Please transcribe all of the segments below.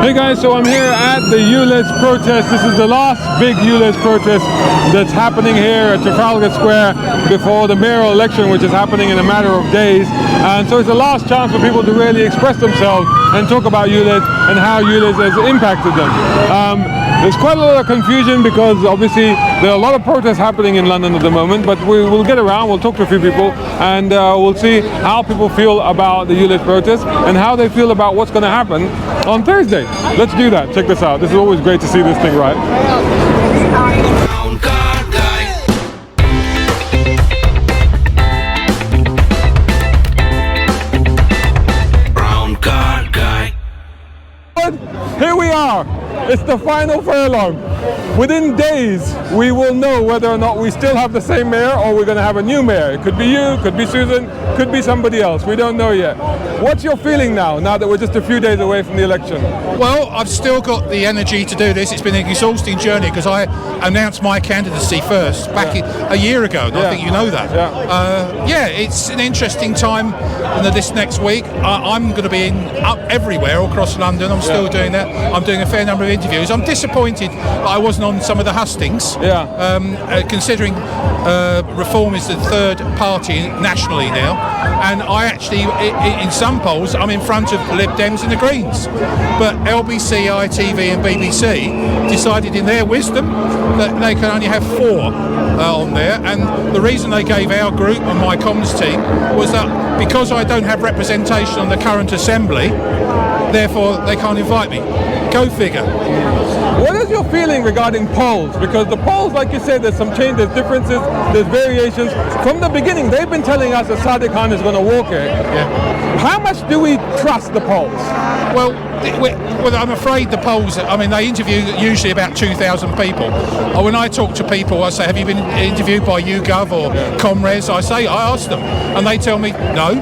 Hey guys, so I'm here at the ULEZ protest. This is the last big ULEZ protest that's happening here at Trafalgar Square before the mayoral election, which is happening in a matter of days. And so it's the last chance for people to really express themselves and talk about ULEZ and how ULEZ has impacted them. There's quite a lot of confusion because obviously there are a lot of protests happening in London at the moment, but we'll get around, we'll talk to a few people, and we'll see how people feel about the ULEZ protest and how they feel about what's going to happen on Thursday. Let's do that. Check this out. This is always great to see this thing, right? Here we are. It's the final furlong. Within days, we will know whether or not we still have the same mayor or we're going to have a new mayor. It could be you, could be Susan, could be somebody else. We don't know yet. What's your feeling now that we're just a few days away from the election? Well, I've still got the energy to do this. It's been an exhausting journey because I announced my candidacy first back a year ago, and I think you know that. Yeah, it's an interesting time this next week. I'm going to be up everywhere all across London. I'm still doing that. I'm doing a fair number of interviews. I'm disappointed that I wasn't on some of the hustings, considering Reform is the third party nationally now, and I actually, in some polls, I'm in front of Lib Dems and the Greens. But LBC, ITV and BBC decided in their wisdom that they can only have 4 on there, and the reason they gave our group and my comms team was that because I don't have representation on the current assembly, therefore they can't invite me. Go figure. What is your feeling regarding polls? Because the polls, like you said, there's some change, there's differences, there's variations. From the beginning, they've been telling us that Sadiq Khan is going to walk it. Yeah. How much do we trust the polls? Well, I'm afraid the polls, I mean, they interview usually about 2,000 people. When I talk to people, I say, have you been interviewed by YouGov or Comres? I ask them, and they tell me, no.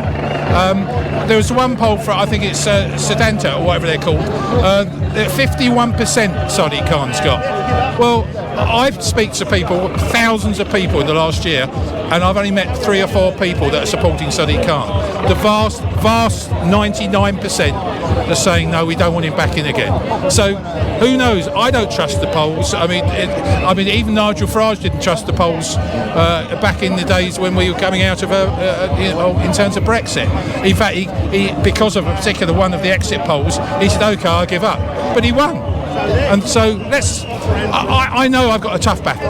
There was one poll for, I think it's Sedanta or whatever they're called, 51% Sadiq Khan's got. Well, I've speak to people, thousands of people in the last year, and I've only met 3 or 4 people that are supporting Sadiq Khan. The vast 99% are saying, no, we don't want him back in again. So who knows? I don't trust the polls. I mean, even Nigel Farage didn't trust the polls back in the days when we were coming out of in terms of Brexit. In fact, he because of a particular one of the exit polls, he said, okay, I'll give up. But he won. And so I know I've got a tough battle,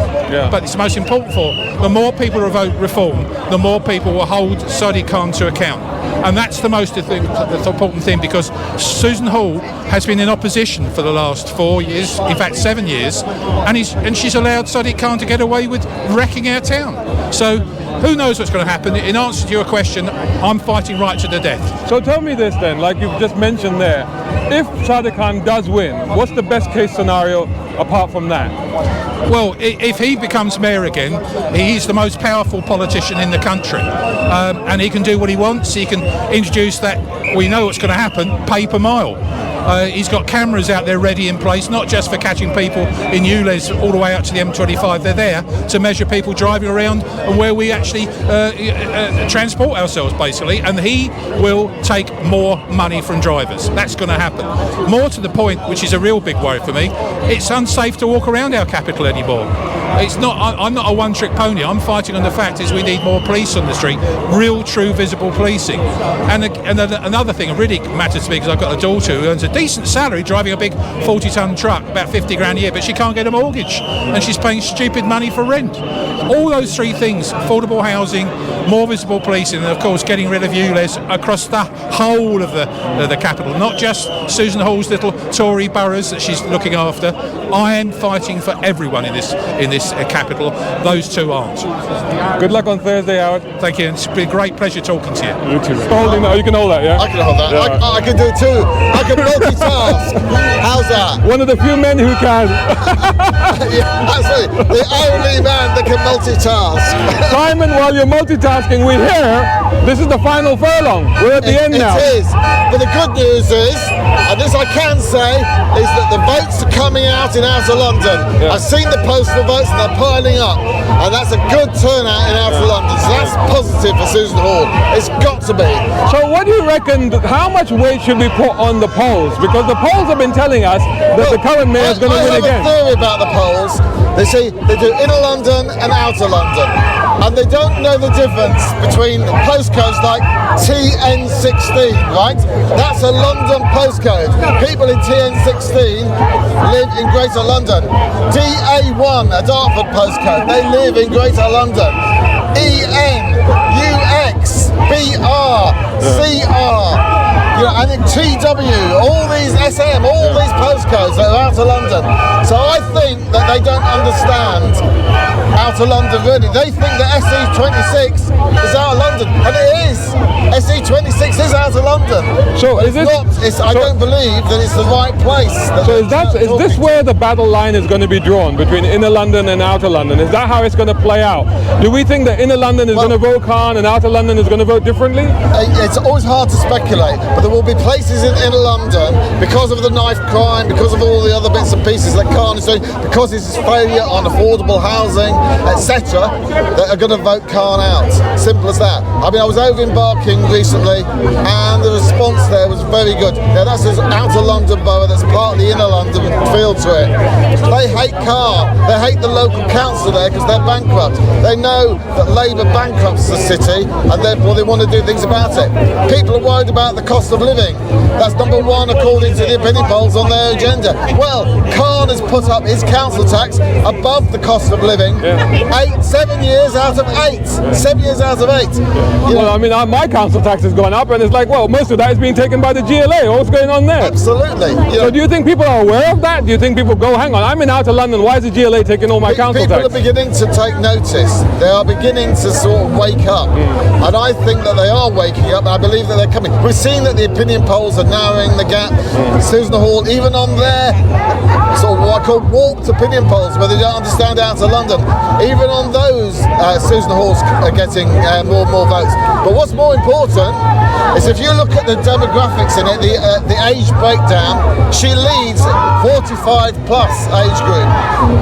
but it's the most important for the more people who vote Reform, the more people will hold Sadiq Khan to account. And that's the most important thing, because Susan Hall has been in opposition for the last 4 years, in fact 7 years, and she's allowed Sadiq Khan to get away with wrecking our town. So who knows what's going to happen? In answer to your question, I'm fighting right to the death. So tell me this then, like you've just mentioned there, if Sadiq Khan does win, what's the best case scenario apart from that? Well, if he becomes mayor again, he's the most powerful politician in the country, and he can do what he wants. He can introduce that, we know what's going to happen, pay per mile. He's got cameras out there ready in place, not just for catching people in ULEZ all the way up to the M25. They're there to measure people driving around and where we actually transport ourselves, basically. And he will take more money from drivers. That's going to happen. More to the point, which is a real big worry for me, it's unsafe to walk around our capital anymore. It's not. I'm not a one-trick pony. I'm fighting on the fact is we need more police on the street, real, true, visible policing. And another thing that really matters to me, because I've got a daughter who earns a decent salary driving a big 40-ton truck, about 50 grand a year, but she can't get a mortgage, and she's paying stupid money for rent. All those 3 things: affordable housing, more visible policing, and of course getting rid of ULEZ across the whole of the capital, not just Susan Hall's little Tory boroughs that she's looking after. I am fighting for everyone in this capital. Those 2 aren't. Good luck on Thursday, Howard. Thank you. It's been a great pleasure talking to you. You too. Holding that. You can hold that, yeah? I can hold that. Yeah. I can do it too. I can multitask. How's that? one of the few men who can. Yeah, absolutely. The only man that can multitask. Simon, while you're multitasking, we hear this is the final furlong. We're at the end now. It is. But the good news is, and this I can say, is that the votes are coming out in Outer London. Yeah. I've seen the postal votes and they're piling up. And that's a good turnout in Outer London. So that's positive for Susan Hall. It's got to be. So what do you reckon, how much weight should we put on the polls? Because the polls have been telling us that the current mayor is going to win again. I have a theory about the polls. They say they do Inner London and Outer London. And they don't know the difference between postcodes like TN16, right? That's a London postcode. People in TN16 live in Greater London. DA1, a Dartford postcode, they live in Greater London. EN, UX, BR, CR, and then TW, all these SM, all these postcodes that are Outer London. So I think that they don't understand Outer London really. They think that SE26 is Outer London, and it is. SE26 is Outer London. So is this? I don't believe that it's the right place. Is this where the battle line is going to be drawn between Inner London and Outer London? Is that how it's going to play out? Do we think that Inner London is going to vote Khan and Outer London is going to vote differently? It's always hard to speculate, but there will be places in Inner London, because of the knife crime, because of all the other bits and pieces that Khan is doing, because of his failure on affordable housing, etc., that are going to vote Khan out. Simple as that. I mean, I was over in Barking recently, and the response there was very good. Now, that's his Outer London borough, that's part of the Inner London feel to it. They hate Khan. They hate the local council there because they're bankrupt. They know that Labour bankrupts the city, and therefore they want to do things about it. People are worried about the cost of living. That's number one according to the opinion polls on their agenda. Well, Khan has put up his council tax above the cost of living. 7 years out of 8. 7 years out of 8. Well, I mean, my council tax has gone up, and it's like, well, most of that is being taken by the GLA. What's going on there? Absolutely. So do you think people are aware of that? Do you think people go, hang on, I'm in Outer London, why is the GLA taking all my council tax? People are beginning to take notice. They are beginning to sort of wake up. And I think that they are waking up, and I believe that they're coming. We've seen that the opinion polls are narrowing the gap. Susan Hall, even on their sort of what I call warped opinion polls, where they don't understand Outer London, even on those, Susan Hall's are getting more and more votes. But what's more important is if you look at the demographics in it, the age breakdown, she leads 45 plus age group,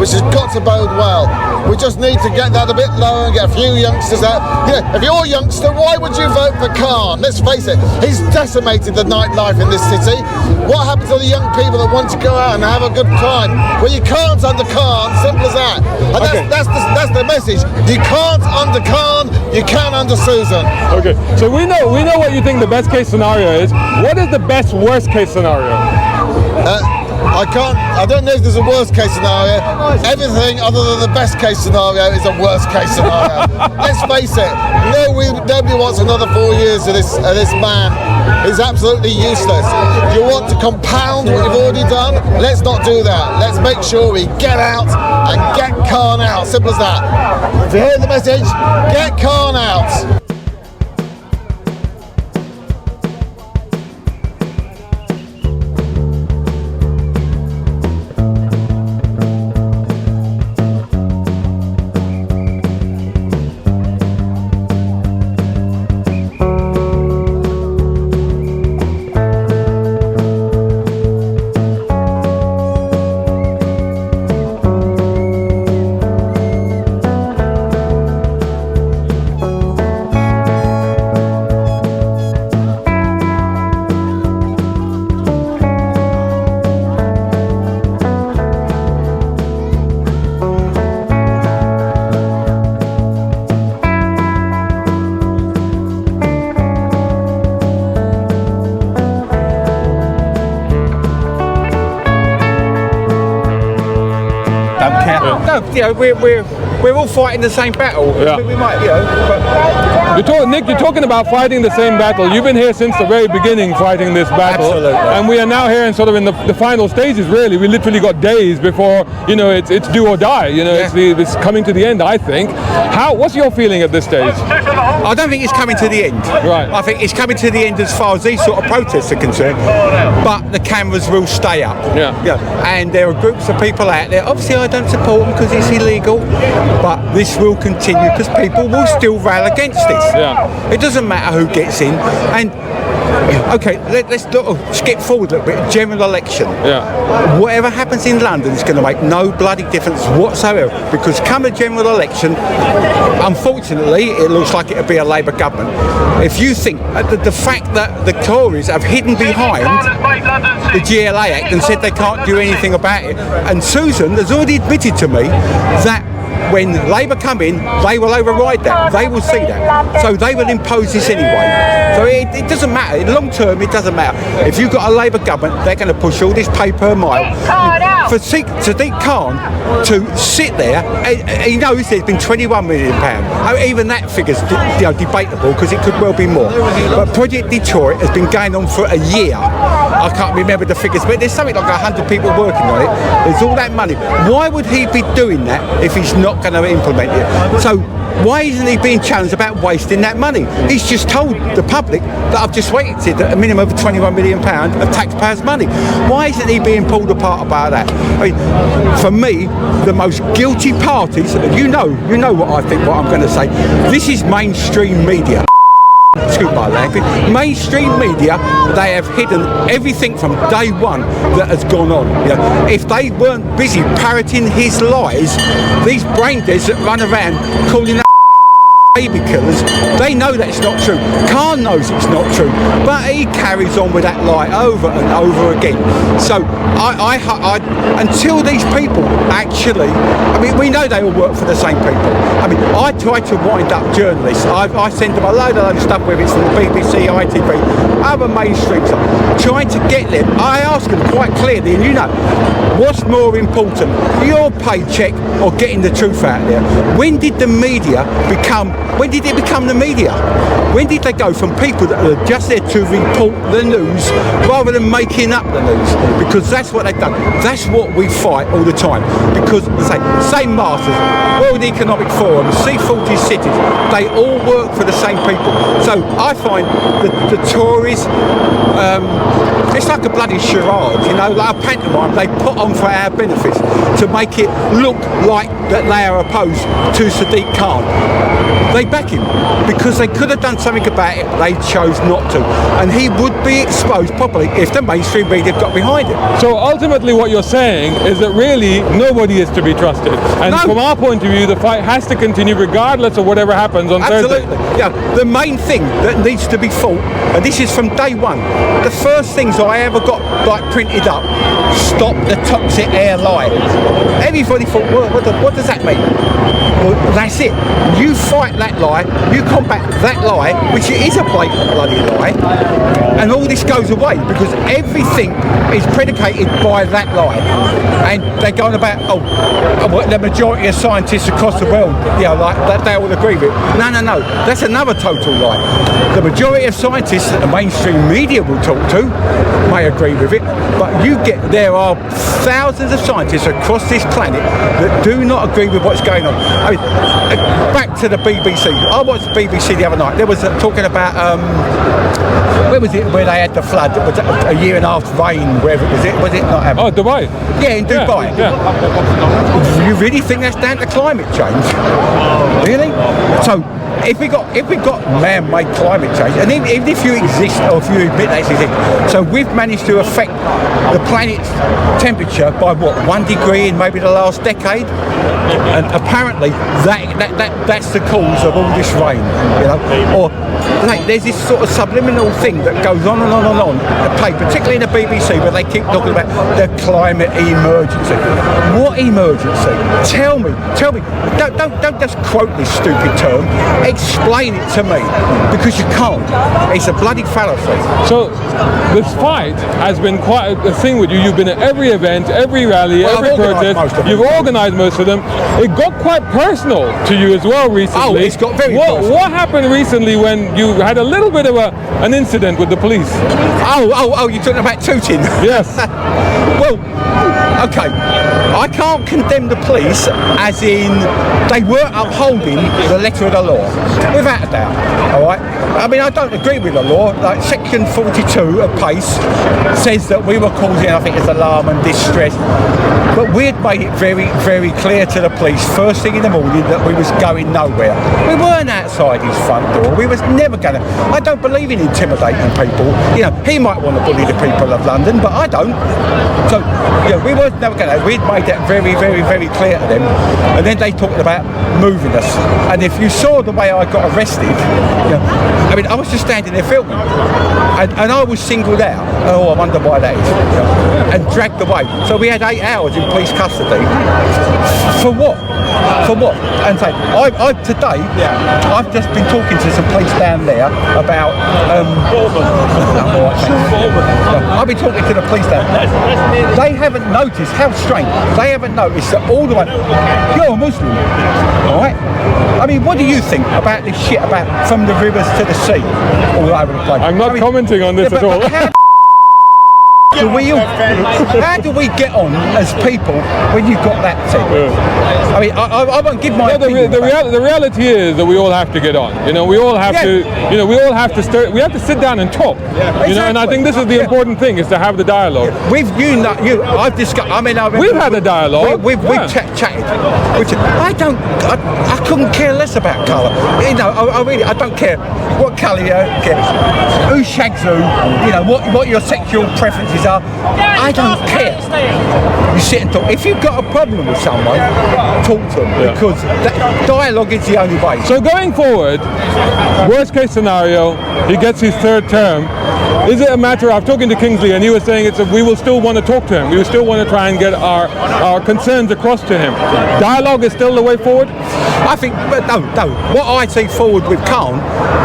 which has got to bode well. We just need to get that a bit lower and get a few youngsters out. You know, if you're a youngster, why would you vote for Khan? Let's face it, he's decimated the nightlife in this city. What happens to the young people that want to go out and have a good time? Well, you can't under Khan, simple as that. And that's the message. You can't under Khan, you can under Susan. Okay, so we know what you think the best case scenario is. What is the best worst case scenario? I don't know if there's a worst case scenario. Everything other than the best case scenario is a worst case scenario. Let's face it, nobody wants another 4 years of this man. He's absolutely useless. If you want to compound what you've already done, let's not do that. Let's make sure we get out and get Khan out. Simple as that. If you hear the message, get Khan out. No, you know, we're we're all fighting the same battle. Yeah. We might, you know. But Nick, you're talking about fighting the same battle. You've been here since the very beginning fighting this battle. Absolutely. And we are now here in sort of in the final stages, really. We literally got days before, you know, it's do or die. You know, it's coming to the end, I think. What's your feeling at this stage? I don't think it's coming to the end. Right. I think it's coming to the end as far as these sort of protests are concerned. But the cameras will stay up. Yeah. And there are groups of people out there. Obviously, I don't support them because it's illegal. But this will continue because people will still rail against this. Yeah. It doesn't matter who gets in. And okay, let's skip forward a little bit. General election. Yeah. Whatever happens in London is going to make no bloody difference whatsoever, because come a general election, unfortunately, it looks like it'll be a Labour government. If you think the fact that the Tories have hidden behind the GLA Act and said they can't do anything about it, and Susan has already admitted to me that when Labour come in, they will override that. They will see that. So they will impose this anyway. So it doesn't matter. In long term, it doesn't matter. If you've got a Labour government, they're going to push all this pay per mile. For Sadiq Khan to sit there, he knows there's been £21 million. Even that figure's debatable because it could well be more. But Project Detroit has been going on for a year. I can't remember the figures, but there's something like 100 people working on it. There's all that money. Why would he be doing that if he's not going to implement it? So why isn't he being challenged about wasting that money? He's just told the public that I've just wasted a minimum of £21 million of taxpayers' money. Why isn't he being pulled apart about that? I mean, for me, the most guilty parties, you know what I think, what I'm going to say. This is mainstream media. Excuse my language. Mainstream media, they have hidden everything from day one that has gone on. You know, if they weren't busy parroting his lies, these brain deads that run around calling that baby killers, they know that it's not true. Khan knows it's not true, but he carries on with that lie over and over again. So I until these people actually, I mean, we know they all work for the same people. I mean, I try to wind up journalists. I send them a load of stuff, whether it's from the BBC, ITV, other mainstream stuff, trying to get them. I ask them quite clearly, and you know, what's more important, your paycheck or getting the truth out there? When did the media when did it become the media? When did they go from people that are just there to report the news rather than making up the news? Because that's what they've done. That's what we fight all the time. Because, same masters, World Economic Forum, C40 cities, they all work for the same people. So I find the Tories, it's like a bloody charade, you know, like a pantomime they put on for our benefits to make it look like that they are opposed to Sadiq Khan. They back him because they could have done something about it. They chose not to, and he would be exposed properly if the mainstream media got behind it. So ultimately what you're saying is that really nobody is to be trusted, and from our point of view the fight has to continue regardless of whatever happens on Thursday. Absolutely. Yeah, the main thing that needs to be fought, and this is from day one, the first things I ever got printed up, stop the toxic air lie. Everybody thought, well, what does that mean? Well, that's it. You fight that lie, you combat that lie, which is a blatant bloody lie, and all this goes away because everything is predicated by that lie. And they're going about, the majority of scientists across the world, you know, like that they all agree with. No, that's another total lie. The majority of scientists that the mainstream media will talk to may agree with it, but there are thousands of scientists across this planet that do not agree with what's going on. I mean, back to the BBC. I watched the BBC the other night. There was talking about where was it where they had the flood? It was a year and a half rain. Wherever was it not happening? Oh, Dubai. Yeah, in Dubai. Yeah. You really think that's down to climate change? Really? So if we got man-made climate change, and even if you exist or if you admit that exists, so we've managed to affect the planet's temperature by what, 1 degree in maybe the last decade, and apparently that's the cause of all this rain, you know. Or there's this sort of subliminal thing that goes on and on and on, particularly in the BBC, where they keep talking about the climate emergency. What emergency? Tell me. Don't just quote this stupid term. Explain it to me, because you can't. It's a bloody fallacy. So this fight has been quite a thing with you. You've been at every event, every rally, Well, every I've organised most of protest. them. You've organised most of them. It got quite personal to you as well recently. Oh, it's got very personal. What happened recently when you had a little bit of an incident with the police? Oh, you're talking about tooting? Yes. Well, okay, I can't condemn the police as in they were upholding the letter of the law, without a doubt, all right? I mean, I don't agree with the law. Like section 42 of PACE says that we were causing, I think it's alarm and distress, but we had made it very, very clear to the police first thing in the morning that we was going nowhere. We weren't outside his front door. We was never going to. I don't believe in intimidating people. You know, he might want to bully the people of London, but I don't. So, yeah, we were never going to. We'd made that very, very, very clear to them. And then they talked about moving us. And if you saw the way I got arrested, you know, I mean, I was just standing there filming. And I was singled out. Oh, I wonder why that is. You know, and dragged away. So we had 8 hours in police custody. For what? For what? And so today, I've just been talking to some police down there about. I've been talking to the police down there. They haven't noticed how strange. They haven't noticed that all the way. You're a Muslim, all right? I mean, what do you think about this shit about from the rivers to the sea, all over the place? I'm not commenting on this at all. How do we get on as people when you've got that thing? I mean, I won't give my opinion. The reality is that we all have to get on. You know, we all have to. You know, we all have to start. We have to sit down and talk. You know, and I think this is the important thing: is to have the dialogue. I've discussed. I mean, we've had a dialogue. We've chatted. I couldn't care less about colour. You know, I don't care what colour you care. Who shags who? You know, what your sexual preferences are. I don't care. You sit and talk. If you've got a problem with someone, talk to them, because dialogue is the only way. So going forward, worst case scenario, he gets his 3rd term. Is it a matter of talking to Kingsley, and he was saying we will still want to talk to him. We will still want to try and get our concerns across to him. Dialogue is still the way forward? I think, but no. What I see forward with Khan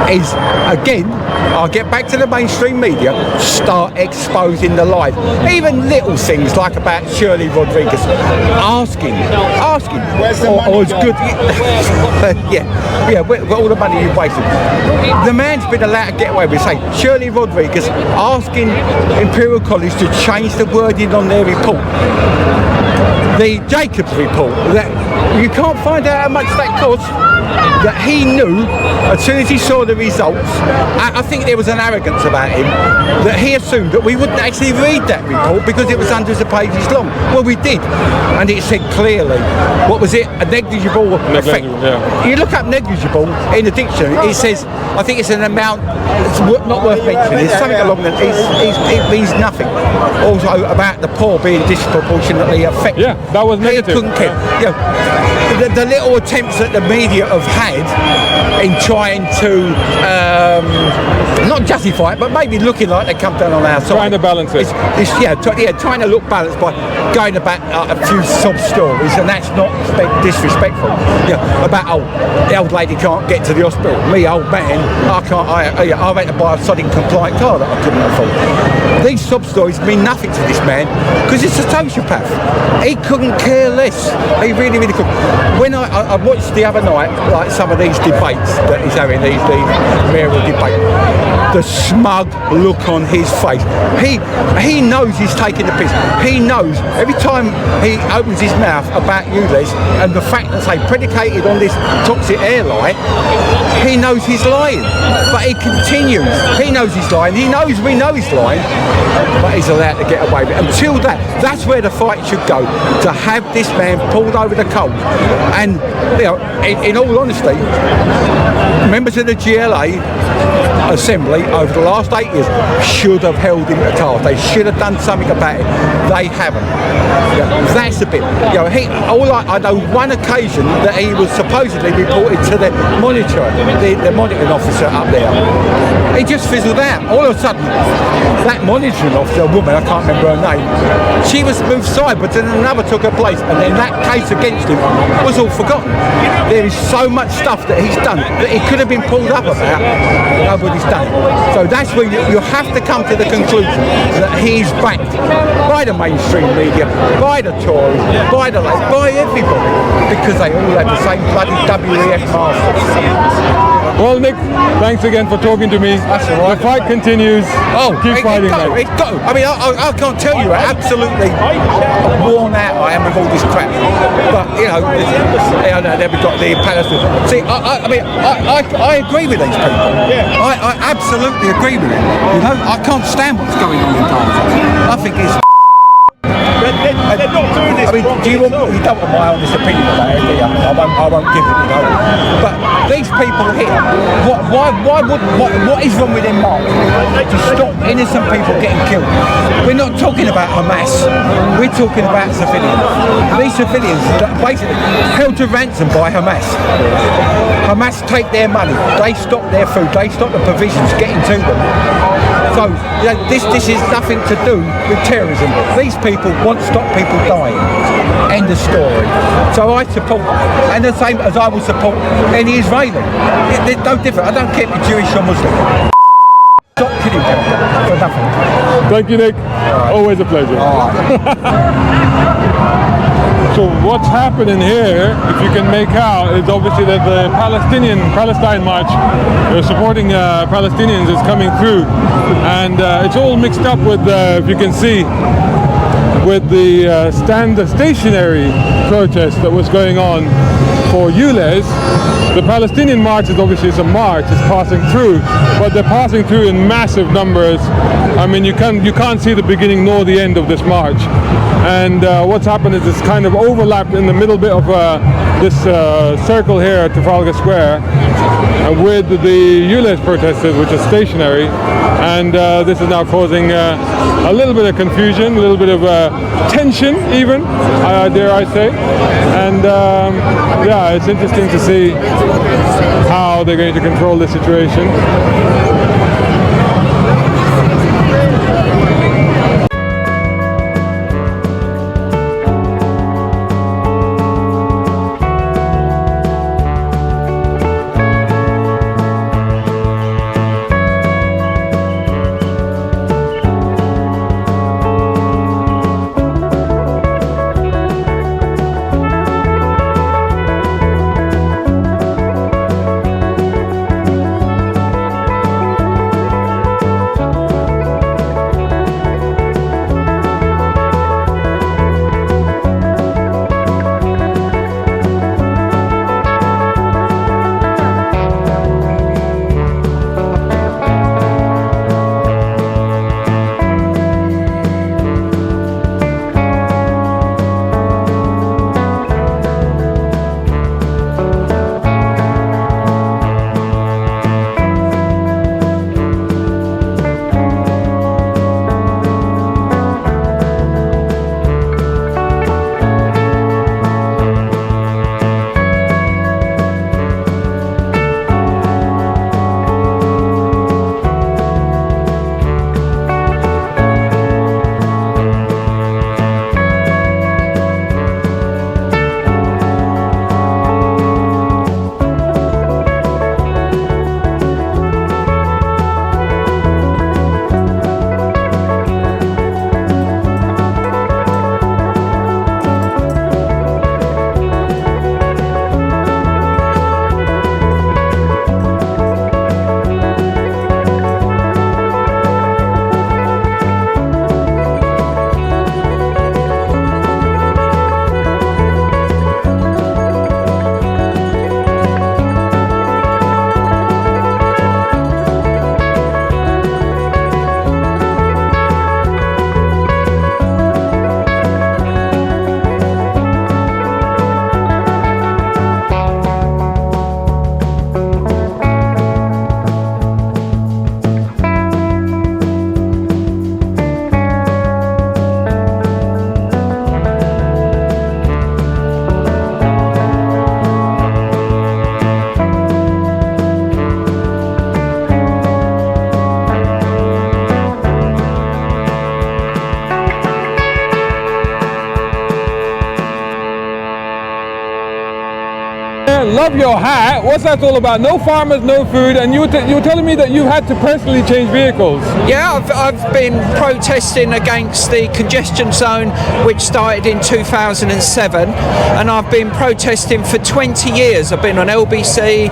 is, again, I'll get back to the mainstream media, start exposing the lies. Even little things like about Shirley Rodriguez, asking, Where's the money or it's gone? good. Where all the money you've wasted. The man's been allowed to get away with saying, Shirley Rodriguez asking Imperial College to change the wording on their report. The Jacobs report, that you can't find out how much that costs, that he knew as soon as he saw the results. I think there was an arrogance about him, that he assumed that we wouldn't actually read that report because it was hundreds of pages long. Well, we did, and it said clearly, what was it, a negligible effect. You look up negligible in the dictionary, it says, I think it's an amount that's not worth mentioning. It's something along that it means nothing. Also about the poor being disproportionately affected. Yeah, that was negative. He couldn't care. You know, the little attempts that the media have had in trying to not justify it, but maybe looking like they come down on our side. Trying to balance it. Trying to look balanced by going about a few sob stories, and that's not disrespectful. About the old lady can't get to the hospital. Me, old man, I can't. I went to buy a sodding compliant car that I couldn't afford. These sob stories mean nothing to this man because it's a sociopath. He couldn't care less. He really, really couldn't. When I watched the other night, like some of these debates that he's having, these mayoral debates, the smug look on his face. He knows he's taking the piss. He knows every time he opens his mouth about ULEZ and the fact that they predicated on this toxic airline, he knows he's lying. But he continues. He knows he's lying. He knows we know he's lying, but he's allowed to get away with it. Until that's where the fight should go, to have this man pulled over the coals. And you know, in all honesty, members of the GLA Assembly over the last 8 years should have held him to task. They should have done something about it. They haven't. Yeah, that's a bit. I know one occasion that he was supposedly reported to the monitor, the monitoring officer up there. He just fizzled out. All of a sudden, that monitoring officer, a woman, I can't remember her name, she was moved aside, but then another took her place, and then that case against him was all forgotten. There is so much stuff that he's done that he could have been pulled up about. Nobody's done it. So that's where you have to come to the conclusion that he's backed by the mainstream media, by the Tories, by the left, by everybody, because they all have the same bloody WEF masters. Well, Nick, thanks again for talking to me. That's all right. The fight continues. Keep fighting, mate. It's got to. I mean, I can't tell you how absolutely worn out I am with all this crap. But, I know they've got the Palestine. See, I agree with these people. Yeah. I absolutely agree with it. I can't stand what's going on in Gaza. I think it's... They're not doing this. I mean, you don't want my honest opinion about it, do you? I won't give it, But these people here, what is wrong with them march? To stop innocent people getting killed. We're not talking about Hamas. We're talking about civilians. These civilians that are basically held to ransom by Hamas. Hamas take their money. They stop their food. They stop the provisions getting to them. So this is nothing to do with terrorism. These people want to stop people dying. End of story. So I support, and the same as I will support any Israeli. There's no different. I don't care if you're Jewish or Muslim. Stop killing people for nothing. Thank you, Nick. Always a pleasure. So what's happening here, if you can make out, is obviously that the Palestine March supporting Palestinians is coming through, and it's all mixed up with, if you can see, with the stationary protest that was going on for ULEZ. The Palestinian March is obviously a march, it's passing through, but they're passing through in massive numbers. I mean, you can't see the beginning nor the end of this march. And what's happened is it's kind of overlapped in the middle bit of this circle here at Trafalgar Square with the ULEZ protesters, which is stationary, and this is now causing a little bit of confusion, a little bit of tension even, dare I say. And yeah, it's interesting to see how they're going to control the situation. love your hat. What's that all about? No farmers, no food, and you were telling me that you had to personally change vehicles. Yeah, I've been protesting against the congestion zone, which started in 2007, and I've been protesting for 20 years. I've been on LBC,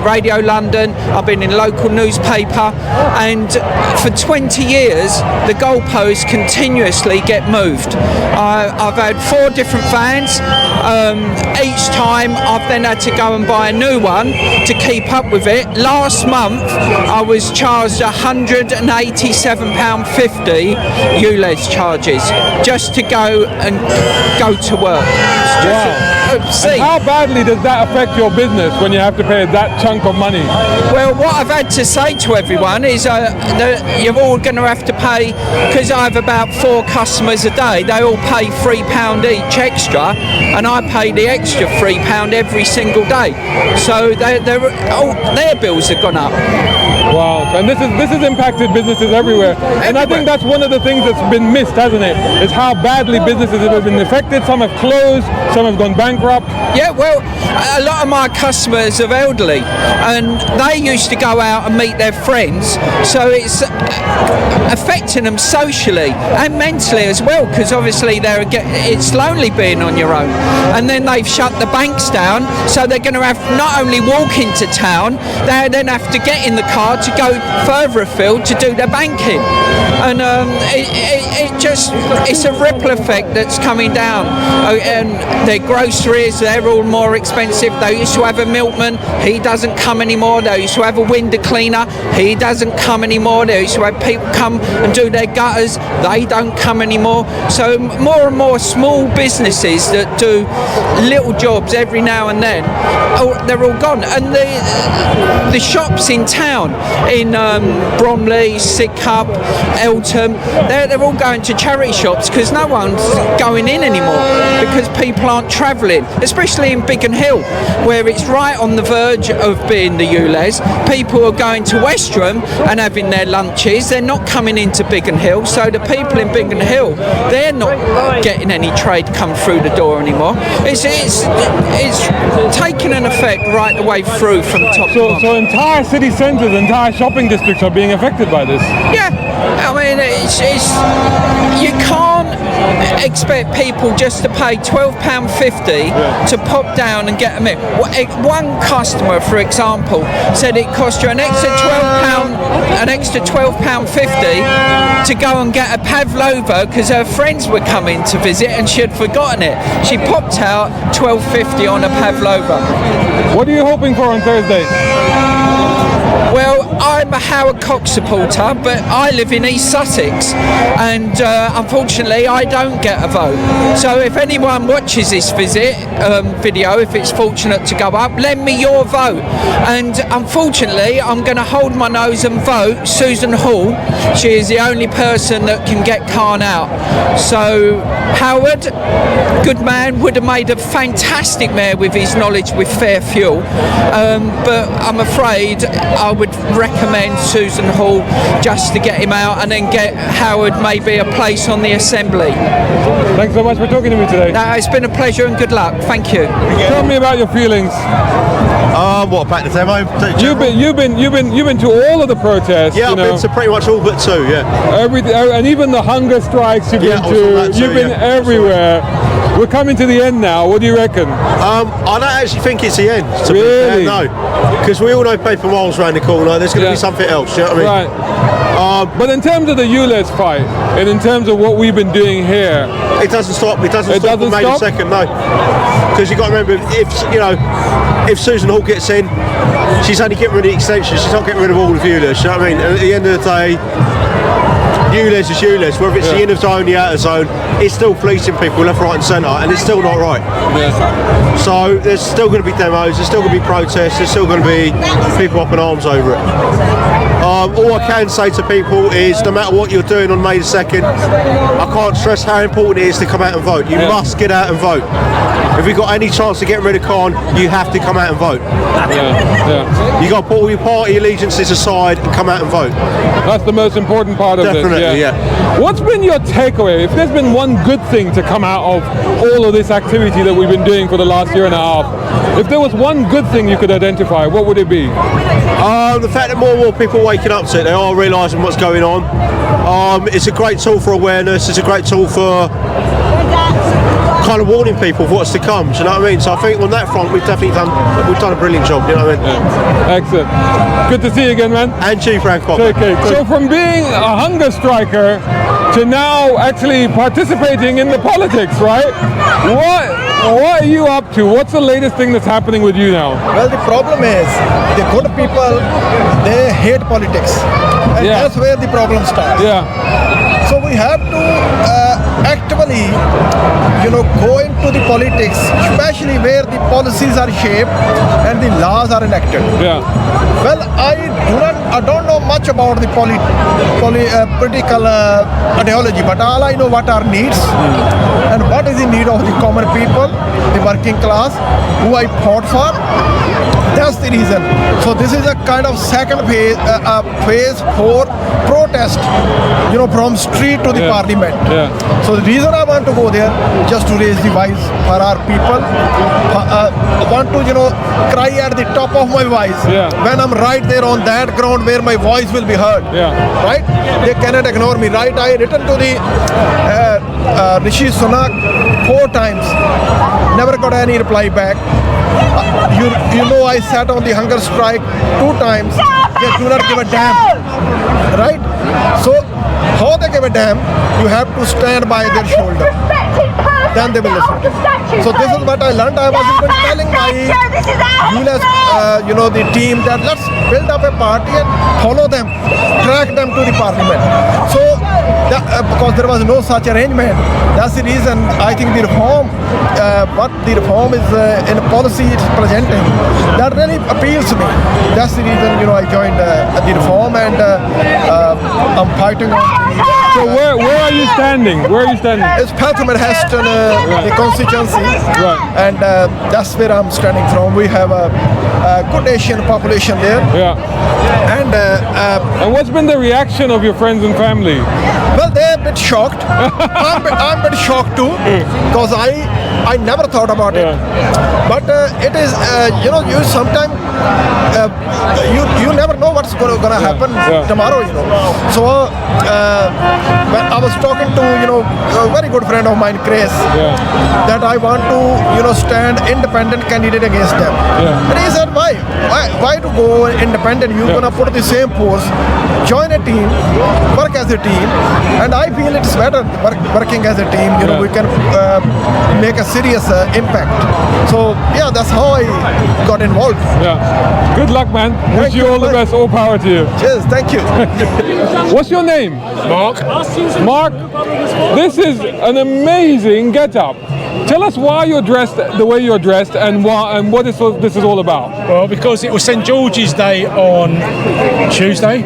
Radio London, I've been in local newspaper, and for 20 years the goalposts continuously get moved. I've had 4 different vans. Each time I've then had to go and buy a new one to keep up with it. Last month I was charged £187.50 ULEZ charges just to go to work. Wow. See, how badly does that affect your business when you have to pay that chunk of money? well, what I've had to say to everyone is that you're all going to have to pay, because I have about 4 customers a day. They all pay £3 each extra, and I pay the extra £3 every single day. So their bills have gone up. Wow, and this has impacted businesses everywhere. And I think that's one of the things that's been missed, hasn't it? Is how badly businesses have been affected. Some have closed, some have gone bankrupt. Yeah, well, a lot of my customers are elderly, and they used to go out and meet their friends, so it's affecting them socially and mentally as well, because obviously it's lonely being on your own. And then they've shut the banks down, so they're going to have not only walk into town, they then have to get in the car to go further afield to do their banking. And it's a ripple effect that's coming down. And their groceries, they're all more expensive. They used to have a milkman, he doesn't come anymore. They used to have a window cleaner, he doesn't come anymore. They used to have people come and do their gutters, they don't come anymore. So more and more small businesses that do little jobs every now and then, they're all gone. And the shops in town, in Bromley, Sidcup, Eltham, they're all going to charity shops because no one's going in anymore, because people aren't travelling, especially in Biggin Hill, where it's right on the verge of being the ULEZ. People are going to Westerham and having their lunches. They're not coming into Biggin Hill, so the people in Biggin Hill, they're not getting any trade come through the door anymore. It's taking an effect right the way through from top to bottom. So entire city centres, entire shopping districts are being affected by this. Yeah, I mean, you can't expect people just to pay £12.50 to pop down and get them in. One customer, for example, said it cost you an extra £12.50 to go and get a pavlova because her friends were coming to visit and she had forgotten it. She popped out £12.50 on a pavlova. What are you hoping for on Thursday? Well, I'm a Howard Cox supporter, but I live in East Sussex, and unfortunately I don't get a vote. So if anyone watches this video, if it's fortunate to go up, lend me your vote. And unfortunately, I'm going to hold my nose and vote Susan Hall. She is the only person that can get Khan out. So Howard, good man, would have made a fantastic mayor with his knowledge with fair fuel, but I'm afraid I would recommend Susan Hall just to get him out and then get Howard maybe a place on the Assembly. Thanks so much for talking to me today. No, it's been a pleasure and good luck. Thank you. Tell me about your feelings. What, back to demo? You've been to all of the protests. Yeah, I've been to pretty much all but 2. Yeah. Everything, and even the hunger strikes you've been to. You've been everywhere. We're coming to the end now. What do you reckon? I don't actually think it's the end. To really? Be fair, no, because we all know Paper Miles around the corner. There's going to be something else. You know what I mean? Right. But in terms of the ULEZ fight, and in terms of what we've been doing here, it doesn't stop. It doesn't stop on May the 2nd. No, because you've got to remember, if Susan Hall gets in, she's only getting rid of the extensions. She's not getting rid of all of ULEZ. You know what I mean? And at the end of the day, ULEZ is ULEZ, whether it's the inner zone, the outer zone, it's still fleecing people left, right and centre, and it's still not right. So there's still going to be demos, there's still going to be protests, there's still going to be people up in arms over it. All I can say to people is, no matter what you're doing on May the 2nd, I can't stress how important it is to come out and vote. You must get out and vote. If you've got any chance of getting rid of Khan, you have to come out and vote. You got to put all your party allegiances aside and come out and vote. That's the most important part of Definitely, this. yeah. What's been your takeaway? If there's been one good thing to come out of all of this activity that we've been doing for the last year and a half, if there was one good thing you could identify, what would it be? The fact that more and more people are waking up to it, they are realising what's going on. It's a great tool for awareness. It's a great tool for kind of warning people of what's to come. Do you know what I mean? So I think on that front, we've done a brilliant job. You know what I mean? Excellent. Good to see you again, man. And you, Frank. Okay. So from being a hunger striker to now actually participating in the politics, right? What are you up to? What's the latest thing that's happening with you now? Well, the problem is the good people, they hate politics, and that's where the problem starts. So we have to actively, go into the politics, especially where the policies are shaped and the laws are enacted. Well, I don't know much about the political ideology, but all I know what are needs and what is the need of the common people, the working class, who I fought for. That's the reason. So this is a kind of second phase, phase for protest, from street to the parliament. So the reason I want to go there, just to raise the voice for our people. I want to, cry at the top of my voice when I'm right there on that ground where my voice will be heard. Right? They cannot ignore me. Right? I written to the Rishi Sunak 4 times, never got any reply back. I sat on the hunger strike 2 times. They do not give a damn. Right? So how they give a damn? You have to stand by their shoulder. Then they will listen. So this is what I learned. I was even telling my ULEZ, the team, that let's build up a party and follow them, track them to the parliament. So because there was no such arrangement, that's the reason I think the reform, what the reform is in policy it's presenting, that really appeals to me. That's the reason I joined the reform, and I'm fighting on. So where are you standing? It's Fawthrop and Heston, the constituency, and that's where I'm standing from. We have a good Asian population there. And what's been the reaction of your friends and family? Well, they're a bit shocked. I'm a bit shocked too, because I never thought about it. But it is, you sometimes you never know what's going to happen tomorrow. So when I was talking to a very good friend of mine, Chris, that I want to stand independent candidate against them. And he said, why to go independent? You're gonna put the same force, join a team, work as a team, and I feel it's better working as a team. We can make a serious impact. So that's how I got involved. Good luck, man. Wish you all the best. All power to you. Cheers. Thank you. What's your name? Mark. Mark, this is an amazing get-up. Tell us why you're dressed the way you're dressed, and what this is all about. Well, because it was St George's Day on Tuesday,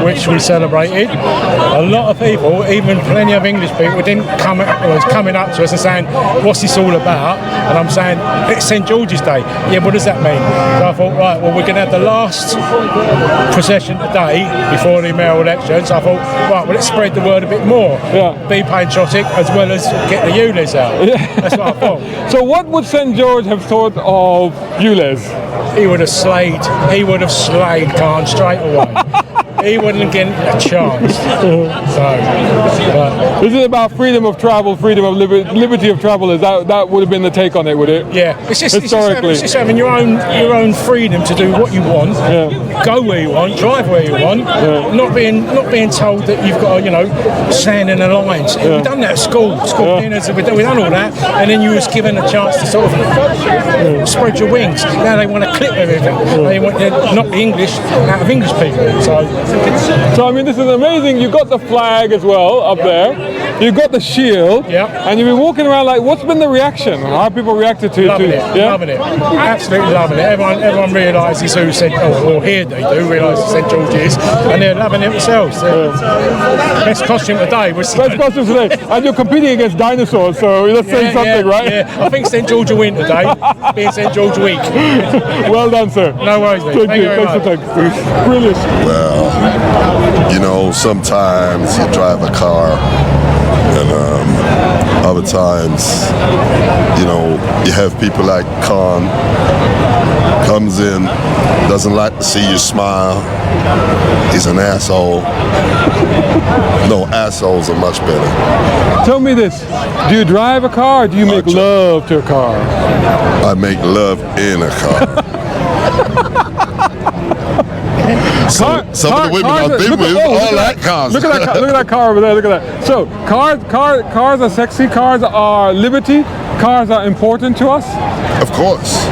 which we celebrated. A lot of people, even plenty of English people, was coming up to us and saying, "What's this all about?" And I'm saying, "It's St George's Day." Yeah, what does that mean? So I thought, right, well, we're going to have the last procession today before the mayoral elections. I thought, right, well, let's spread the word a bit more. Be patriotic as well as get the ULEZ out. That's what I thought. So what would St George have thought of ULEZ? He would have slayed Khan straight away. He wouldn't get a chance. This is about freedom of travel, freedom of liberty of travel. That would have been the take on it, would it? Yeah, it's just historically, it's just having your own freedom to do what you want, go where you want, drive where you want, not being told that you've got to stand in a line. We've done that at school dinners. We've done all that, and then you was given a chance to sort of spread your wings. Now they want to clip everything. They want to knock the English out of English people. So I mean, this is amazing. You got the flag as well up there. you got the shield, and you've been walking around. Like, what's been the reaction? How have people reacted to loving it? Loving it, absolutely loving it. Everyone realises who St. or here they do realise who St George is, and they're loving it themselves. Best costume today. Best costume today, and you're competing against dinosaurs, so that's saying something, right? Yeah, I think St George will win today, being St George week. Well done, sir. No worries, mate. Thank you. Thanks. Brilliant. Well, you know, sometimes you drive a car, and other times, you know, you have people like Khan comes in, doesn't like to see you smile. He's an asshole. No, assholes are much better. Tell me this: do you drive a car, or do you make love to a car? I make love in a car. Some of the women I've been with all like cars. Look at that car over there. Look at that. So cars are sexy. Cars are liberty. Cars are important to us. Of course.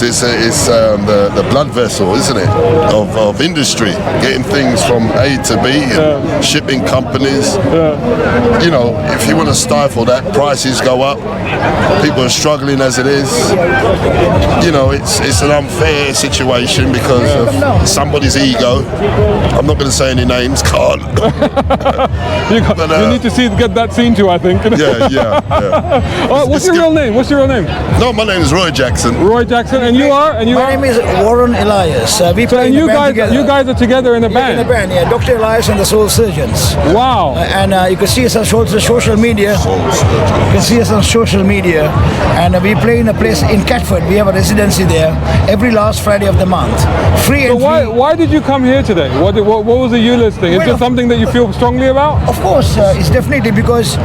It's the blood vessel, isn't it, of industry, getting things from A to B, and shipping companies. You know, if you want to stifle that, prices go up. People are struggling as it is. You know, it's an unfair situation because of somebody's ego. I'm not going to say any names, can't. You need to get that scene too, I think. Yeah. What's your real name? No, my name is Roy Jackson. Roy Jackson, and you are? My name is Warren Elias. We play in a band together. You guys are together in a band? In a band, yeah. Dr. Elias and the Soul Surgeons. Wow. And you can see us on social media. And we play in a place in Catford. We have a residency there every last Friday of the month. Free entry. So why did you come here today? What was the ULEZ thing? Is it something that you feel strongly about? Of course, it's definitely because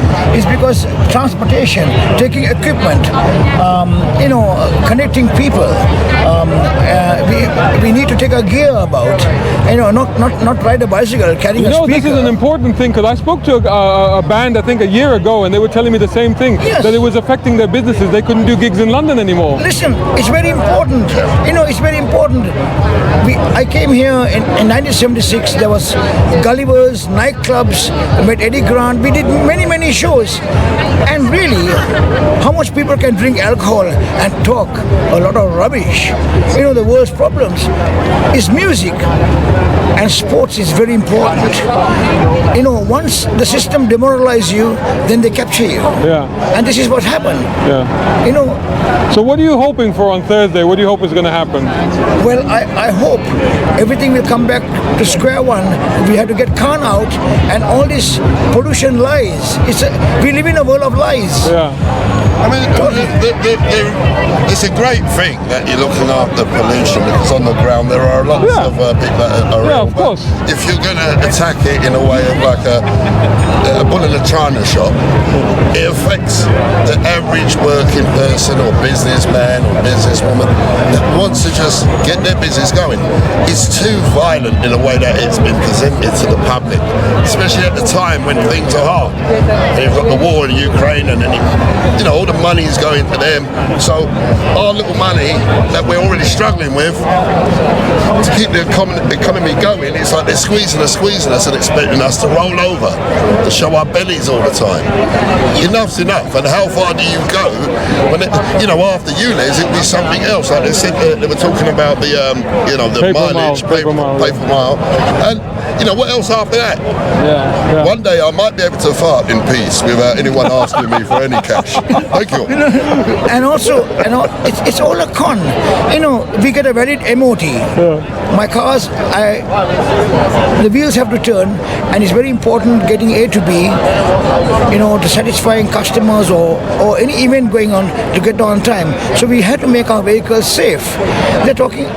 transportation, taking equipment, connecting people. We need to take our gear about. Not ride a bicycle, carrying a speaker. This is an important thing, because I spoke to a band I think a year ago, and they were telling me the same thing. Yes. That it was affecting their businesses. They couldn't do gigs in London anymore. Listen, it's very important. It's very important. I came here in 1976. There was Gulliver's, nightclubs. I met Eddie Grant. We did many shows. And really, how much people can drink alcohol and talk a lot of rubbish? The world's problems is music, and sports is very important. Once the system demoralizes you, then they capture you. Yeah. And this is what happened. Yeah. So what are you hoping for on Thursday? What do you hope is going to happen? Well, I hope everything will come back to square one. We have to get Khan out, and all this pollution lies. We live in a world of lies. Yeah. I mean, it's a great thing that you're looking after pollution, because on the ground there are lots of people that are of course. If you're going to attack it in a way of like a bull in a china shop, it affects the average working person or businessman or businesswoman that wants to just get their business going. It's too violent in a way that it's been presented to the public, especially at the time when things are hard. And you've got the war in Ukraine, and then all the money is going to them. So our little money that we're already struggling with to keep the economy going, it's like they're squeezing us and expecting us to roll over, to show our bellies all the time. Enough's enough. And how far do you go when after ULEZ it'll be something else? Like they said, they were talking about the mileage, paper mile, and what else after that? Yeah. One day I might be able to fart in peace without anyone asking me for any cash. Thank you. And also, it's all a con. We get a valid MOT. My cars, the wheels have to turn, and it's very important getting A to B, to satisfying customers or any event going on to get on time. So we had to make our vehicles safe. They're talking,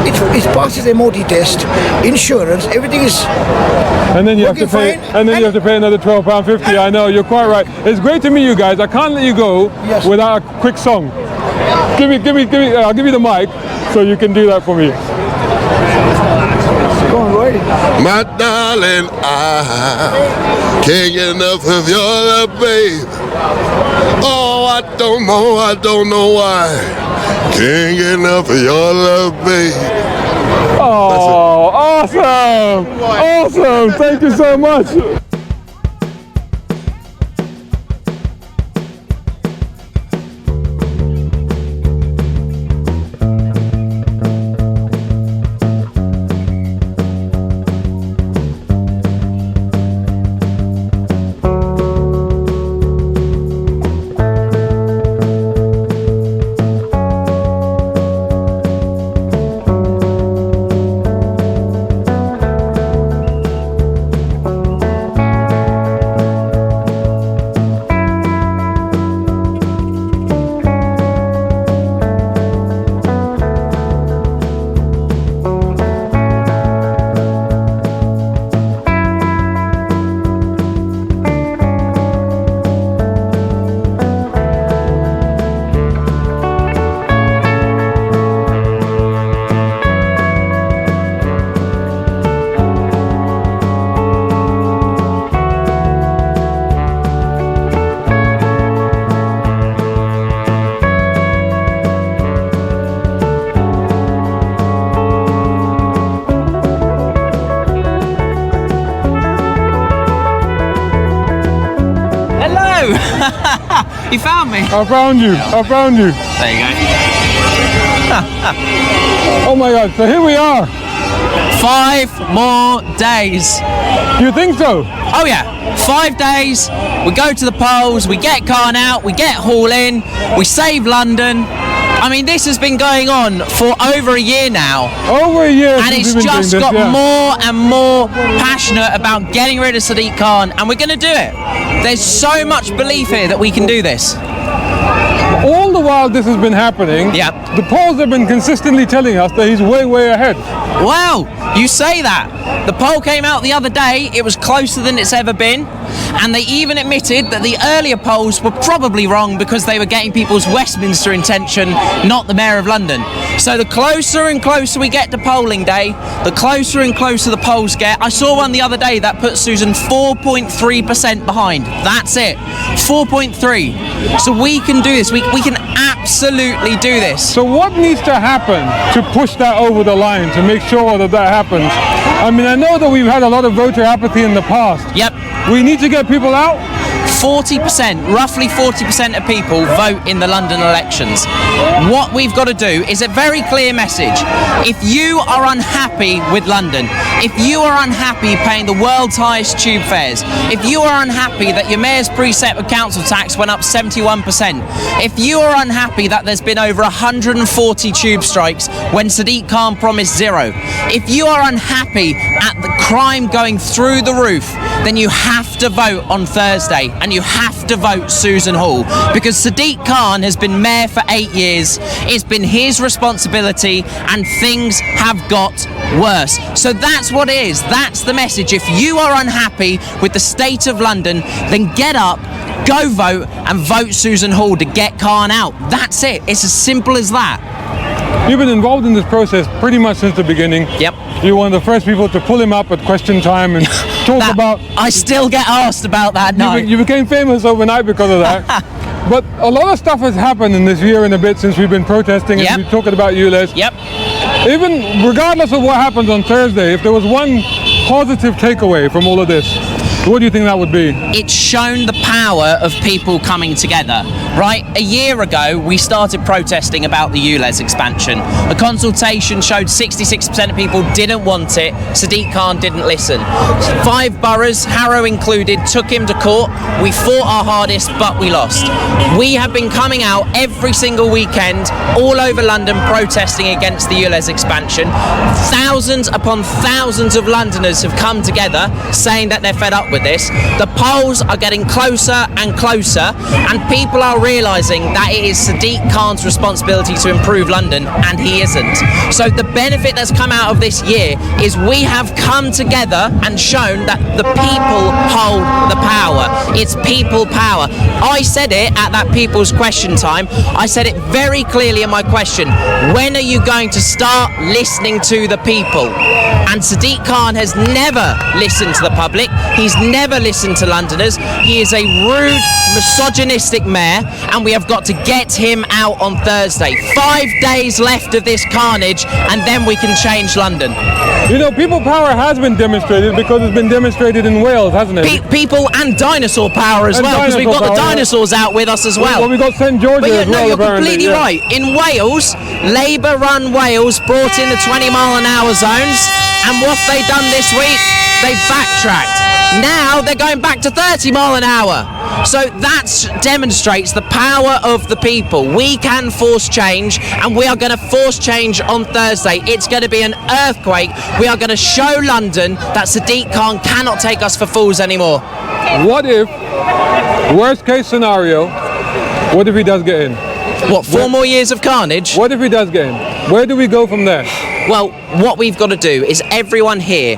it passes MOT test, insurance, everything is. And then you have to pay. And then you have to pay another £12.50. I know, you're quite right. It's great to meet you guys. I can't let you go without a quick song. Give me. I'll give you the mic so you can do that for me. Go on, Roy. My darling, I can't get enough of your love, babe. Oh, I don't know why. Can't get enough of your love, babe. Oh, awesome! Awesome! Thank you so much. Hello! You found me. I found you. There you Oh my God, so here we are. 5 more days. You think so? Oh yeah, 5 days. We go to the polls, we get Khan out, we get Hall in, we save London. I mean, this has been going on for over a year now. Over a year. And it's just got more and more passionate about getting rid of Sadiq Khan, and we're going to do it. There's so much belief here that we can do this. All the while this has been happening, the polls have been consistently telling us that he's way, way ahead. Well, you say that. The poll came out the other day, it was closer than it's ever been, and they even admitted that the earlier polls were probably wrong because they were getting people's Westminster intention, not the Mayor of London. So the closer and closer we get to polling day, the closer and closer the polls get. I saw one the other day that put Susan 4.3% behind. That's it. 4.3. So we can do this. We can absolutely do this. So what needs to happen to push that over the line, to make sure that that happens? I mean, I know that we've had a lot of voter apathy in the past. Yep. We need to get people out. 40%, roughly 40% of people vote in the London elections. What we've got to do is a very clear message. If you are unhappy with London, if you are unhappy paying the world's highest tube fares, if you are unhappy that your mayor's precept of council tax went up 71%, if you are unhappy that there's been over 140 tube strikes when Sadiq Khan promised zero, if you are unhappy at the crime going through the roof, then you have to vote on Thursday, and you have to vote Susan Hall, because Sadiq Khan has been mayor for 8 years. It's been his responsibility, and things have got worse. So that's what it is. That's the message. If you are unhappy with the state of London, then get up, go vote, and vote Susan Hall to get Khan out. That's it. It's as simple as that. You've been involved in this process pretty much since the beginning. Yep. You're one of the first people to pull him up at question time and talk about... I still get asked about that now. You became famous overnight because of that. But a lot of stuff has happened in this year and a bit since we've been protesting and we're talking about ULEZ. Yep. Even regardless of what happens on Thursday, if there was one positive takeaway from all of this, what do you think that would be? It's shown the power of people coming together, right? A year ago, we started protesting about the ULEZ expansion. A consultation showed 66% of people didn't want it. Sadiq Khan didn't listen. 5 boroughs, Harrow included, took him to court. We fought our hardest, but we lost. We have been coming out every single weekend, all over London, protesting against the ULEZ expansion. Thousands upon thousands of Londoners have come together saying that they're fed up with this. The polls are getting closer and closer, and people are realising that it is Sadiq Khan's responsibility to improve London, and he isn't. So the benefit that's come out of this year is we have come together and shown that the people hold the power. It's people power. I said it at that people's question time. I said it very clearly in my question. When are you going to start listening to the people? And Sadiq Khan has never listened to the public. He's never listened to Londoners. He is a rude, misogynistic mayor, and we have got to get him out on Thursday. 5 days left of this carnage, and then we can change London. You know, people power has been demonstrated because it's been demonstrated in Wales, hasn't it? People and dinosaur power as well, because we've got the dinosaurs out with us as well. Well, we've got St George as well. No, you're completely right. In Wales, Labour-run Wales brought in the 20-mile-an-hour zones, and what have they done this week? They backtracked. Now they're going back to 30 mile an hour. So that demonstrates the power of the people. We can force change, and we are going to force change on Thursday. It's going to be an earthquake. We are going to show London that Sadiq Khan cannot take us for fools anymore. What if, worst case scenario, what if he does get in? What, 4 more years of carnage? What if he does get in? Where do we go from there? Well, what we've got to do is everyone here,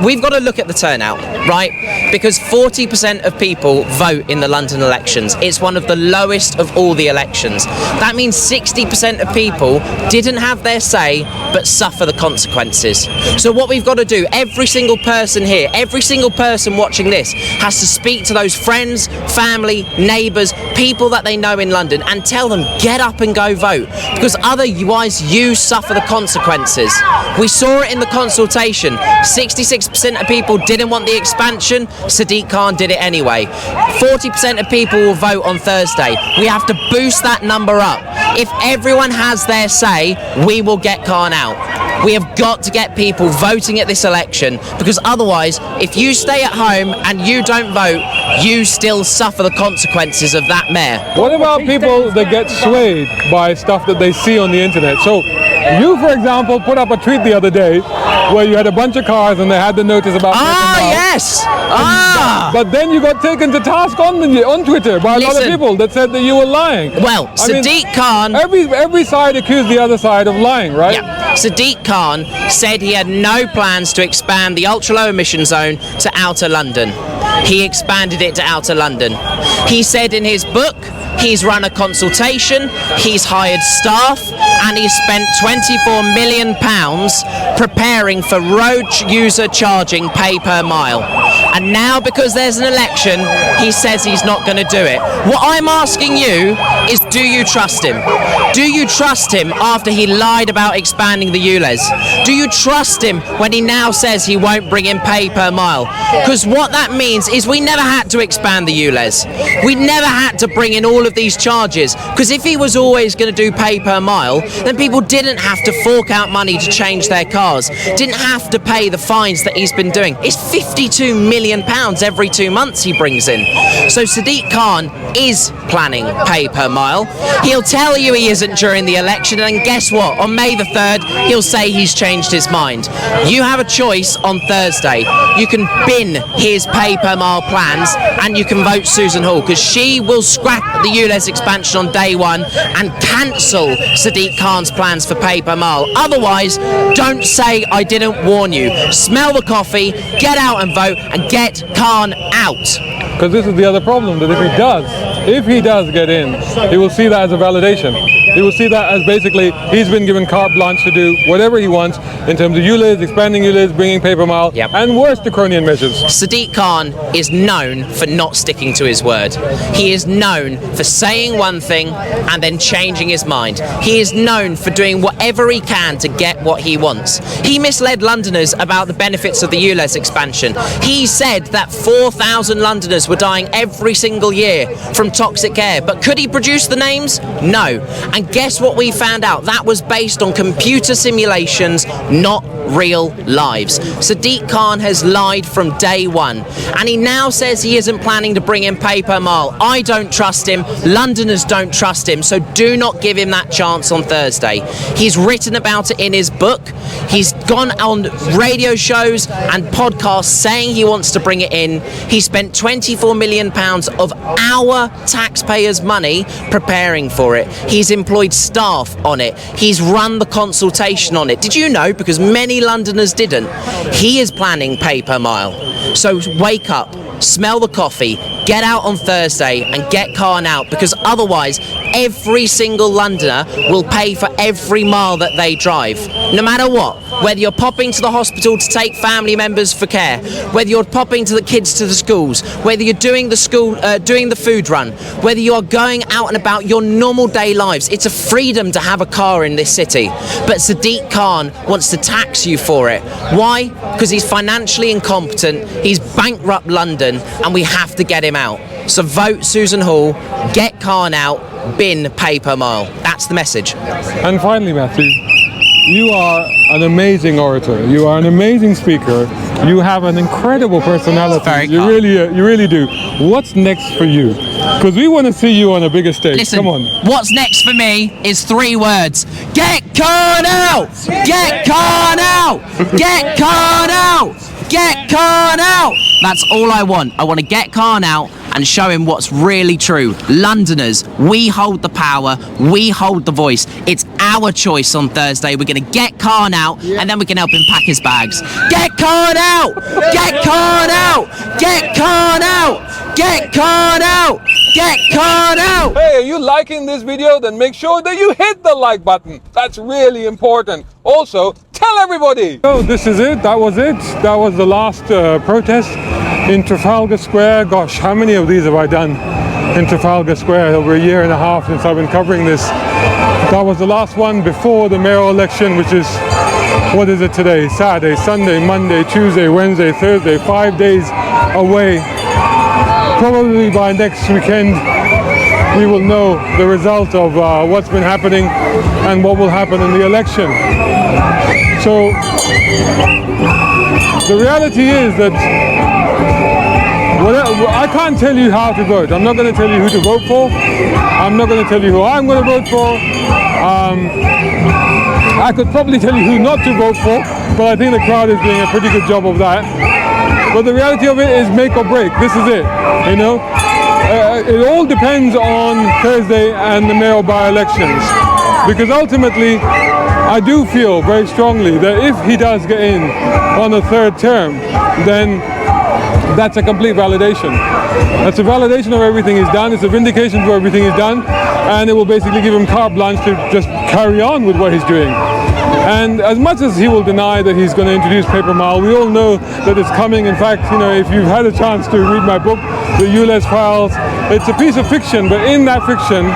we've got to look at the turnout, right? Because 40% of people vote in the London elections. It's one of the lowest of all the elections. That means 60% of people didn't have their say, but suffer the consequences. So what we've got to do, every single person here, every single person watching this, has to speak to those friends, family, neighbours, people that they know in London, and tell them, get up and go vote. Because otherwise you suffer the consequences. We saw it in the consultation. 66% of people didn't want the expansion. Sadiq Khan did it anyway. 40% of people will vote on Thursday. We have to boost that number up. If everyone has their say, we will get Khan out. We have got to get people voting at this election, because otherwise, if you stay at home and you don't vote, you still suffer the consequences of that mayor. What about people that get swayed by stuff that they see on the internet? So you, for example, put up a tweet the other day where you had a bunch of cars and they had the notice about yes! But then you got taken to task on Twitter by a lot of people that said that you were lying. Well, Sadiq Khan... Every side accused the other side of lying, right? Yeah. Sadiq Khan said he had no plans to expand the ultra-low emission zone to outer London. He expanded it to outer London. He said in his book he's run a consultation, he's hired staff, and he's spent £24 million preparing for road user charging pay per mile. And now, because there's an election, he says he's not going to do it. What I'm asking you is, do you trust him? Do you trust him after he lied about expanding the ULEZ? Do you trust him when he now says he won't bring in pay per mile? Because what that means is we never had to expand the ULEZ. We never had to bring in all of these charges. Because if he was always going to do pay per mile, then people didn't have to fork out money to change their cars, didn't have to pay the fines that he's been doing. It's £52 million every 2 months he brings in. So Sadiq Khan is planning pay per mile. He'll tell you he isn't during the election, and guess what? On May the 3rd, he'll say he's changed his mind. You have a choice on Thursday. You can bin his pay per mile plans and you can vote Susan Hall, because she will scrap the ULEZ expansion on day one and cancel Sadiq Khan's plans for pay per mile. Otherwise, don't say I didn't warn you. Smell the coffee, get out and vote, and get Khan out. Because this is the other problem, that if he does get in, he will see that as a validation. He will see that as basically he's been given carte blanche to do whatever he wants in terms of ULEZ, expanding ULEZ, bringing pay per mile, and worse draconian measures. Sadiq Khan is known for not sticking to his word. He is known for saying one thing and then changing his mind. He is known for doing whatever he can to get what he wants. He misled Londoners about the benefits of the ULEZ expansion. He said that 4,000 Londoners were dying every single year from toxic air, but could he produce the names? No. And guess what we found out? That was based on computer simulations, not real lives. Sadiq Khan has lied from day one, and he now says he isn't planning to bring in pay per mile. I don't trust him. Londoners don't trust him, so do not give him that chance on Thursday. He's written about it in his book. He's gone on radio shows and podcasts saying he wants to bring it in. He spent £24 million of our taxpayers' money preparing for it. He's employed staff on it. He's run the consultation on it. Did you know? Because many Londoners didn't. He is planning pay per mile. So wake up, smell the coffee, get out on Thursday and get Khan out, because otherwise every single Londoner will pay for every mile that they drive, no matter what. Whether you're popping to the hospital to take family members for care, whether you're popping to the kids to the schools, whether you're doing the food run, whether you are going out and about your normal day lives. It's a freedom to have a car in this city, but Sadiq Khan wants to tax you for it. Why? Because he's financially incompetent, he's bankrupt London, and we have to get him out. So vote Susan Hall, get Khan out, bin pay per mile. That's the message. And finally, Matthew, you are an amazing orator. You are an amazing speaker. You have an incredible personality. You really do. What's next for you? Because we want to see you on a bigger stage. Listen, come on. What's next for me is 3 words. Get Khan out! Get Khan out! Get Khan out! Get Khan out! That's all I want. I want to get Khan out and show him what's really true. Londoners, we hold the power, we hold the voice. It's our choice on Thursday. We're going to get Khan out, and then we can help him pack his bags. Get Khan out! Get Khan out! Get Khan out! Get Khan out! Get Khan out! Hey, are you liking this video? Then make sure that you hit the like button. That's really important. Also, tell everybody. So this is it. That was it. That was the last protest in Trafalgar Square. Gosh, how many of these have I done in Trafalgar Square? Over a year and a half since I've been covering this. That was the last one before the mayoral election, which is what is it today? Saturday, Sunday, Monday, Tuesday, Wednesday, Thursday, 5 days away. Probably by next weekend we will know the result of what's been happening and what will happen in the election. So the reality is that I can't tell you how to vote. I'm not going to tell you who to vote for. I'm not going to tell you who I'm going to vote for. I could probably tell you who not to vote for, but I think the crowd is doing a pretty good job of that. But the reality of it is make or break. This is it, you know. It all depends on Thursday and the mayoral by-elections, because ultimately I do feel very strongly that if he does get in on a third term, then that's a complete validation. That's a validation of everything he's done. It's a vindication for everything he's done, and it will basically give him carte blanche to just carry on with what he's doing. And as much as he will deny that he's going to introduce paper mile, we all know that it's coming. In fact, you know, if you've had a chance to read my book, The ULEZ Files, it's a piece of fiction, but in that fiction,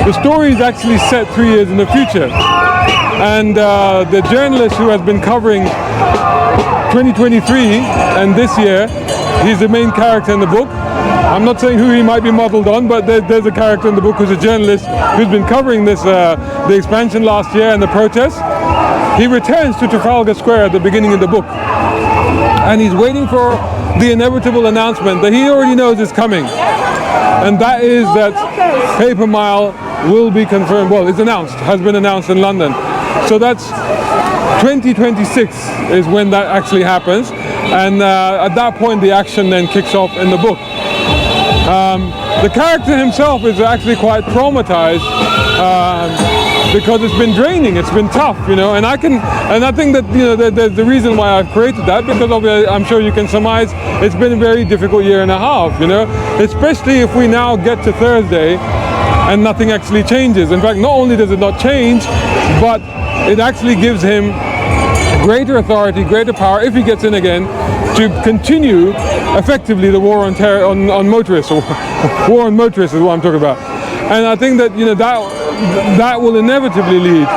the story is actually set 3 years in the future. And the journalist who has been covering 2023 and this year, he's the main character in the book. I'm not saying who he might be modeled on, but there's a character in the book who's a journalist who's been covering this, the expansion last year and the protests. He returns to Trafalgar Square at the beginning of the book, and he's waiting for the inevitable announcement that he already knows is coming, and that is that paper mile will be confirmed. Well, it's announced, has been announced in London. So that's 2026 is when that actually happens, and at that point the action then kicks off in the book. The character himself is actually quite traumatized because it's been draining, it's been tough, you know, and I think that, you know, there's the reason why I've created that, because I'm sure you can surmise it's been a very difficult year and a half, you know, especially if we now get to Thursday and nothing actually changes. In fact, not only does it not change, but it actually gives him greater authority, greater power, if he gets in again, to continue effectively the war on motorists, or war on motorists is what I'm talking about. And I think that, you know, that will inevitably lead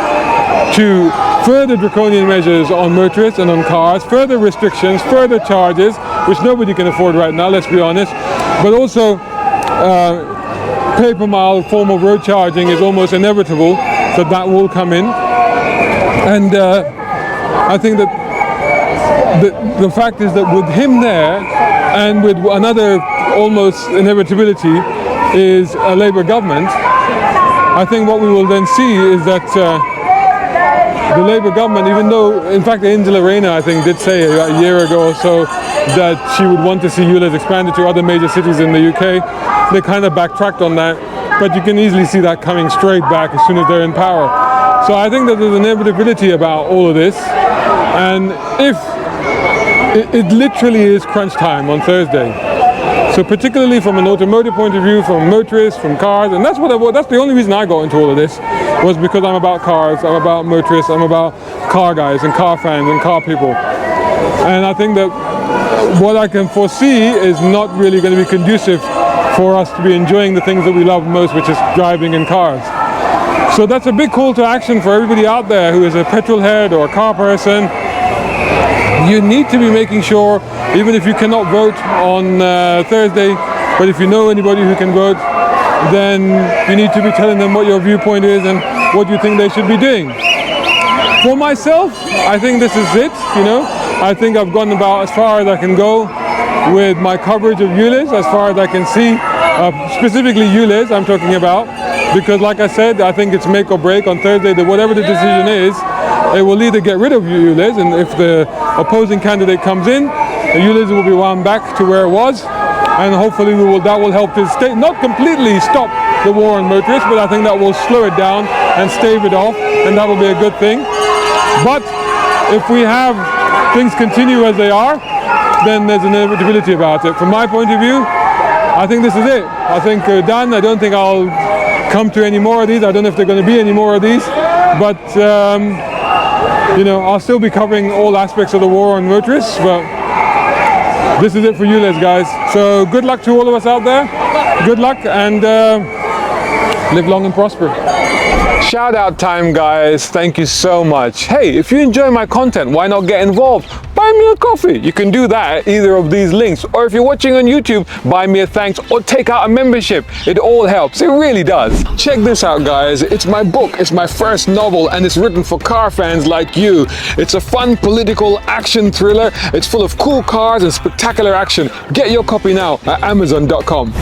to further draconian measures on motorists and on cars, further restrictions, further charges, which nobody can afford right now, let's be honest. But also paper mile form of road charging is almost inevitable, so that will come in. And I think that the fact is that with him there, and with another almost inevitability is a Labour government, I think what we will then see is that the Labour government, even though, in fact, Angela Rayner, I think, did say a year ago or so that she would want to see ULEZ expanded to other major cities in the UK, they kind of backtracked on that, but you can easily see that coming straight back as soon as they're in power. So I think that there's an inevitability about all of this, and if it literally is crunch time on Thursday. So particularly from an automotive point of view, from motorists, from cars, and that's the only reason I got into all of this, was because I'm about cars, I'm about motorists, I'm about car guys and car fans and car people. And I think that what I can foresee is not really going to be conducive for us to be enjoying the things that we love most, which is driving in cars. So that's a big call to action for everybody out there who is a petrol head or a car person. You need to be making sure, even if you cannot vote on Thursday, but if you know anybody who can vote, then you need to be telling them what your viewpoint is and what you think they should be doing. For myself, I think this is it, you know. I think I've gone about as far as I can go with my coverage of ULEZ, as far as I can see, specifically ULEZ I'm talking about, because like I said, I think it's make or break on Thursday, that whatever the decision is, it will either get rid of ULEZ, and if the opposing candidate comes in, the ULEZ will be wound back to where it was, and hopefully that will help to not completely stop the war on motorists, but I think that will slow it down and stave it off, and that will be a good thing. But if we have things continue as they are, then there's an inevitability about it. From my point of view, I think this is it. I think done. I don't think I'll come to any more of these. I don't know if there are going to be any more of these, but you know, I'll still be covering all aspects of the war on motorists, but this is it for ULEZ, guys. So good luck to all of us out there. Good luck, and live long and prosper. Shout out time, guys. Thank you so much. Hey, if you enjoy my content, why not get involved? Buy me a coffee. You can do that at either of these links. Or if you're watching on YouTube, buy me a thanks or take out a membership. It all helps. It really does. Check this out, guys. It's my book. It's my first novel, and it's written for car fans like you. It's a fun political action thriller. It's full of cool cars and spectacular action. Get your copy now at Amazon.com.